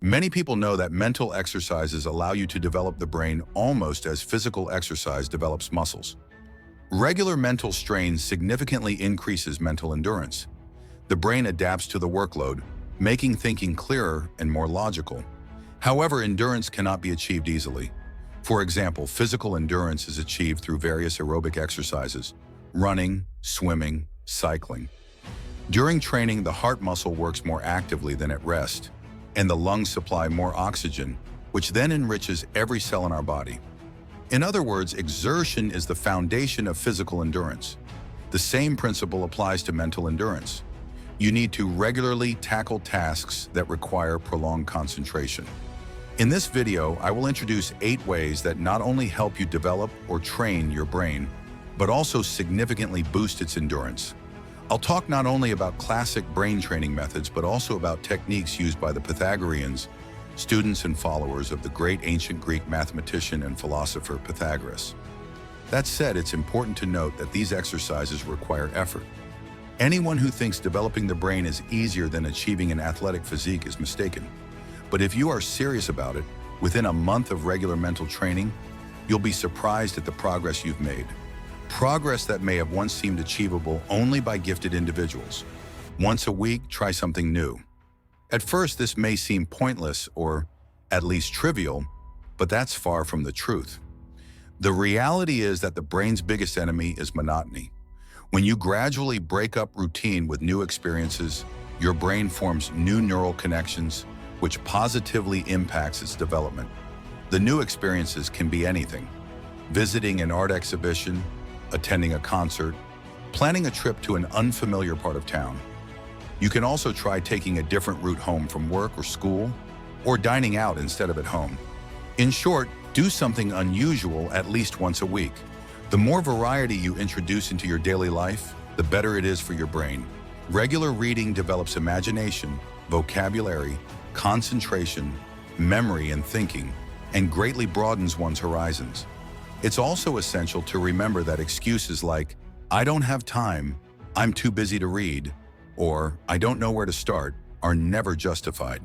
Many people know that mental exercises allow you to develop the brain almost as physical exercise develops muscles. Regular mental strain significantly increases mental endurance. The brain adapts to the workload, making thinking clearer and more logical. However, endurance cannot be achieved easily. For example, physical endurance is achieved through various aerobic exercises: running, swimming, cycling. During training, the heart muscle works more actively than at rest, and the lungs supply more oxygen, which then enriches every cell in our body. In other words, exertion is the foundation of physical endurance. The same principle applies to mental endurance. You need to regularly tackle tasks that require prolonged concentration. In this video, I will introduce 8 ways that not only help you develop or train your brain, but also significantly boost its endurance. I'll talk not only about classic brain training methods, but also about techniques used by the Pythagoreans, students and followers of the great ancient Greek mathematician and philosopher Pythagoras. That said, it's important to note that these exercises require effort. Anyone who thinks developing the brain is easier than achieving an athletic physique is mistaken. But if you are serious about it, within a month of regular mental training, you'll be surprised at the progress you've made. Progress that may have once seemed achievable only by gifted individuals. Once a week, try something new. At first, this may seem pointless or at least trivial, but that's far from the truth. The reality is that the brain's biggest enemy is monotony. When you gradually break up routine with new experiences, your brain forms new neural connections, which positively impacts its development. The new experiences can be anything: visiting an art exhibition, attending a concert, planning a trip to an unfamiliar part of town. You can also try taking a different route home from work or school, or dining out instead of at home. In short, do something unusual at least once a week. The more variety you introduce into your daily life, the better it is for your brain. Regular reading develops imagination, vocabulary, concentration, memory, and thinking, and greatly broadens one's horizons. It's also essential to remember that excuses like, "I don't have time," "I'm too busy to read," or "I don't know where to start," are never justified.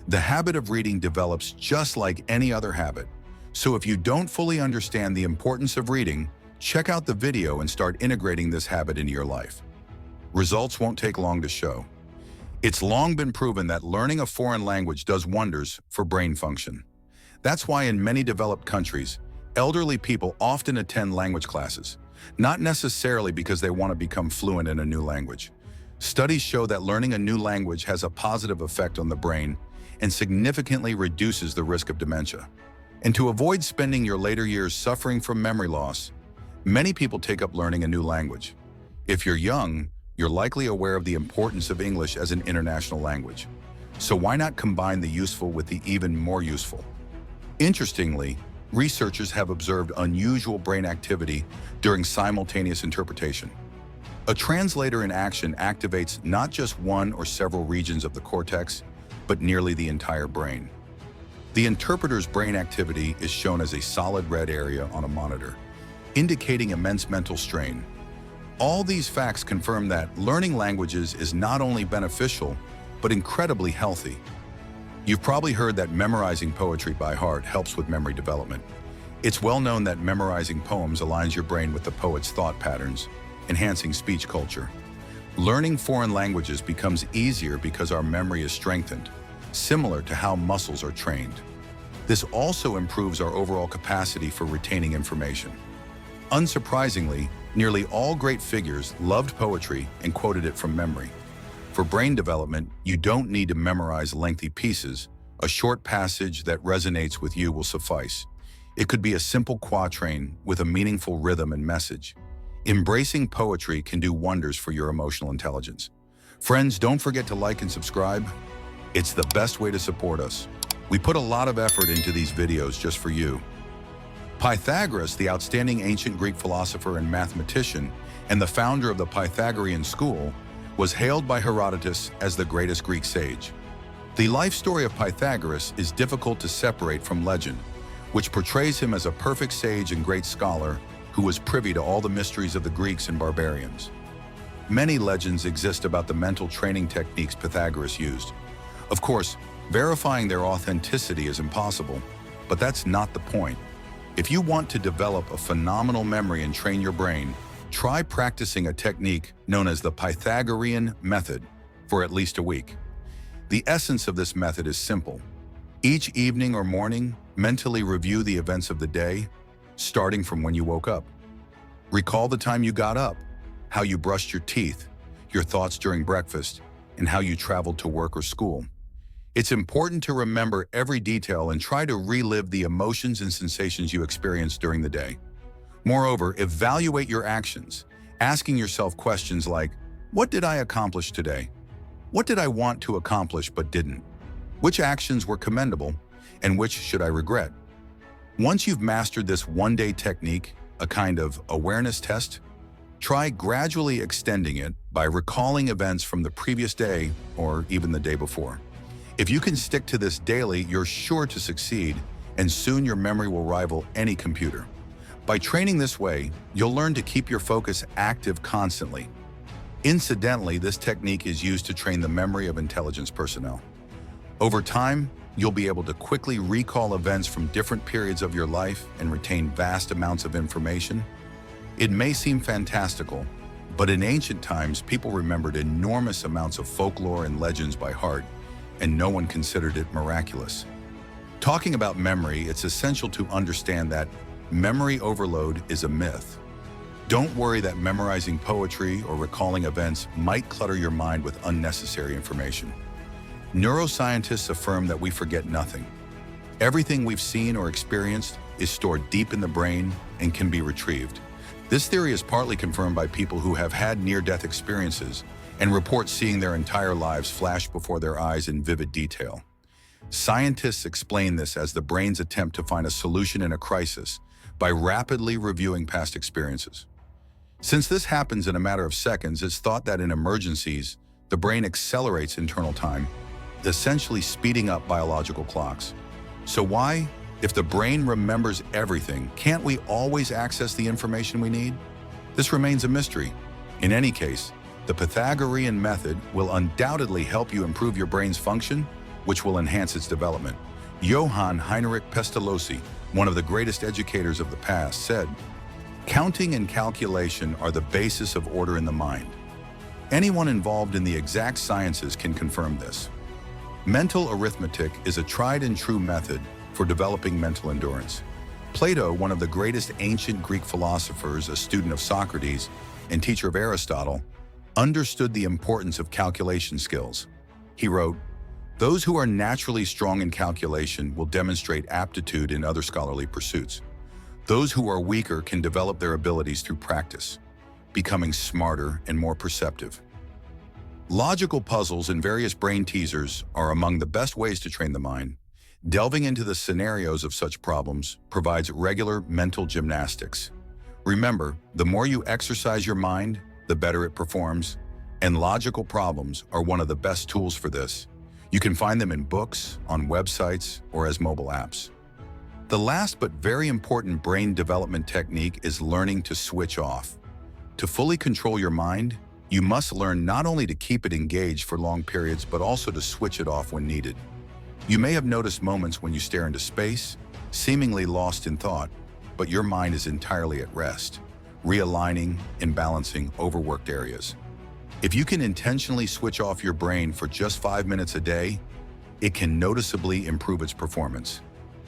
The habit of reading develops just like any other habit. So if you don't fully understand the importance of reading, check out the video and start integrating this habit into your life. Results won't take long to show. It's long been proven that learning a foreign language does wonders for brain function. That's why in many developed countries, elderly people often attend language classes, not necessarily because they want to become fluent in a new language. Studies show that learning a new language has a positive effect on the brain and significantly reduces the risk of dementia. And to avoid spending your later years suffering from memory loss, many people take up learning a new language. If you're young, you're likely aware of the importance of English as an international language. So why not combine the useful with the even more useful? Interestingly, researchers have observed unusual brain activity during simultaneous interpretation. A translator in action activates not just one or several regions of the cortex, but nearly the entire brain. The interpreter's brain activity is shown as a solid red area on a monitor, indicating immense mental strain. All these facts confirm that learning languages is not only beneficial, but incredibly healthy. You've probably heard that memorizing poetry by heart helps with memory development. It's well known that memorizing poems aligns your brain with the poet's thought patterns, enhancing speech culture. Learning foreign languages becomes easier because our memory is strengthened, similar to how muscles are trained. This also improves our overall capacity for retaining information. Unsurprisingly, nearly all great figures loved poetry and quoted it from memory. For brain development, you don't need to memorize lengthy pieces. A short passage that resonates with you will suffice. It could be a simple quatrain with a meaningful rhythm and message. Embracing poetry can do wonders for your emotional intelligence. Friends, don't forget to like and subscribe. It's the best way to support us. We put a lot of effort into these videos just for you. Pythagoras, the outstanding ancient Greek philosopher and mathematician, and the founder of the Pythagorean school, was hailed by Herodotus as the greatest Greek sage. The life story of Pythagoras is difficult to separate from legend, which portrays him as a perfect sage and great scholar who was privy to all the mysteries of the Greeks and barbarians. Many legends exist about the mental training techniques Pythagoras used. Of course, Verifying their authenticity is impossible, but that's not the point. If you want to develop a phenomenal memory and train your brain, try practicing a technique known as the Pythagorean method for at least a week. The essence of this method is simple. Each evening or morning, mentally review the events of the day, starting from when you woke up. Recall the time you got up, how you brushed your teeth, your thoughts during breakfast, and how you traveled to work or school. It's important to remember every detail and try to relive the emotions and sensations you experienced during the day. Moreover, evaluate your actions, asking yourself questions like, what did I accomplish today? What did I want to accomplish but didn't? Which actions were commendable, and which should I regret? Once you've mastered this one-day technique, a kind of awareness test, try gradually extending it by recalling events from the previous day or even the day before. If you can stick to this daily, you're sure to succeed, and soon your memory will rival any computer. By training this way, you'll learn to keep your focus active constantly. Incidentally, this technique is used to train the memory of intelligence personnel. Over time, you'll be able to quickly recall events from different periods of your life and retain vast amounts of information. It may seem fantastical, but in ancient times, people remembered enormous amounts of folklore and legends by heart, and no one considered it miraculous. Talking about memory, it's essential to understand that memory overload is a myth. Don't worry that memorizing poetry or recalling events might clutter your mind with unnecessary information. Neuroscientists affirm that we forget nothing. Everything we've seen or experienced is stored deep in the brain and can be retrieved. This theory is partly confirmed by people who have had near-death experiences and report seeing their entire lives flash before their eyes in vivid detail. Scientists explain this as the brain's attempt to find a solution in a crisis by rapidly reviewing past experiences. Since this happens in a matter of seconds, it's thought that in emergencies, the brain accelerates internal time, essentially speeding up biological clocks. So why, if the brain remembers everything, can't we always access the information we need? This remains a mystery. In any case, the Pythagorean method will undoubtedly help you improve your brain's function, which will enhance its development. Johann Heinrich Pestalozzi, one of the greatest educators of the past, said, "Counting and calculation are the basis of order in the mind." Anyone involved in the exact sciences can confirm this. Mental arithmetic is a tried and true method for developing mental endurance. Plato, one of the greatest ancient Greek philosophers, a student of Socrates and teacher of Aristotle, understood the importance of calculation skills. He wrote, "Those who are naturally strong in calculation will demonstrate aptitude in other scholarly pursuits. Those who are weaker can develop their abilities through practice, becoming smarter and more perceptive." Logical puzzles and various brain teasers are among the best ways to train the mind. Delving into the scenarios of such problems provides regular mental gymnastics. Remember, the more you exercise your mind, the better it performs, and logical problems are one of the best tools for this. You can find them in books, on websites, or as mobile apps. The last but very important brain development technique is learning to switch off. To fully control your mind, you must learn not only to keep it engaged for long periods, but also to switch it off when needed. You may have noticed moments when you stare into space, seemingly lost in thought, but your mind is entirely at rest, realigning and balancing overworked areas. If you can intentionally switch off your brain for just 5 minutes a day, it can noticeably improve its performance.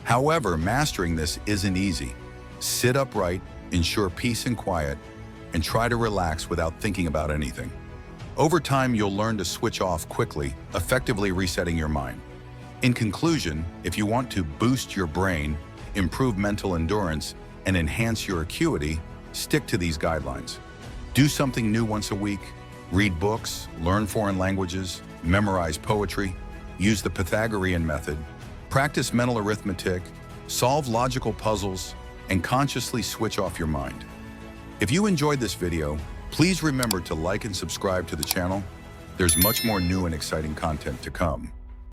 However, mastering this isn't easy. Sit upright, ensure peace and quiet, and try to relax without thinking about anything. Over time, you'll learn to switch off quickly, effectively resetting your mind. In conclusion, if you want to boost your brain, improve mental endurance, and enhance your acuity, stick to these guidelines. Do something new once a week, read books, learn foreign languages, memorize poetry, use the Pythagorean method, practice mental arithmetic, solve logical puzzles, and consciously switch off your mind. If you enjoyed this video, please remember to like and subscribe to the channel. There's much more new and exciting content to come.